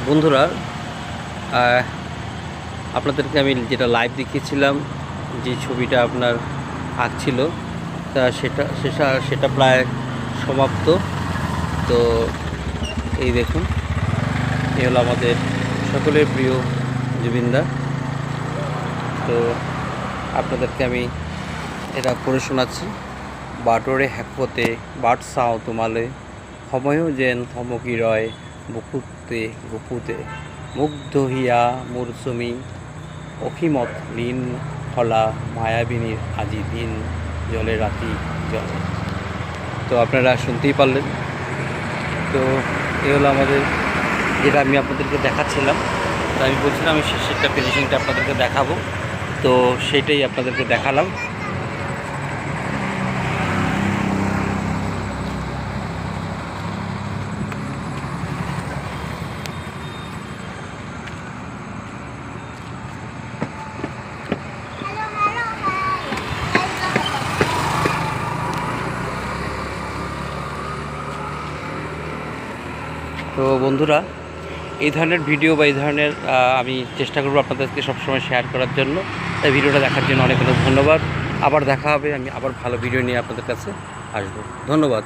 বন্ধুরা, আপনাদেরকে আমি যেটা লাইভ দেখিয়েছিলাম, যে ছবিটা আপনার আঁকছিল, তা সেটা প্রায় সমাপ্ত। তো এই দেখুন, এ হলো আমাদের সকলের প্রিয় জুবিনদা। তো আপনাদেরকে আমি এটা পড়ে শোনাচ্ছি। বাটরে হ্যাকপতে বাট চাওঁ তোমালে, সময়ো যেন থমকি রয় বুকুতে গুপুতে, মুগ্ধ হিয়া মৌচুমী অসীমত লীন হলা, মায়াবিনীর আজি দিন জলে রাতি জলে। তো আপনারা শুনতেই পারলেন। তো এ হলো আমাদের, যেটা আমি আপনাদেরকে দেখাচ্ছিলাম। তো আমি বলছিলাম আমি শেষেরটা ফিনিশিংটা আপনাদেরকে দেখাবো, তো সেটাই আপনাদেরকে দেখালাম। তো বন্ধুরা, এই ধরনের ভিডিও বা এই ধরনের আমি চেষ্টা করব আপনাদেরকে সবসময় শেয়ার করার জন্য। তাই ভিডিওটা দেখার জন্য অনেক অনেক ধন্যবাদ। আবার দেখা হবে, আমি আবার ভালো ভিডিও নিয়ে আপনাদের কাছে আসবো। ধন্যবাদ।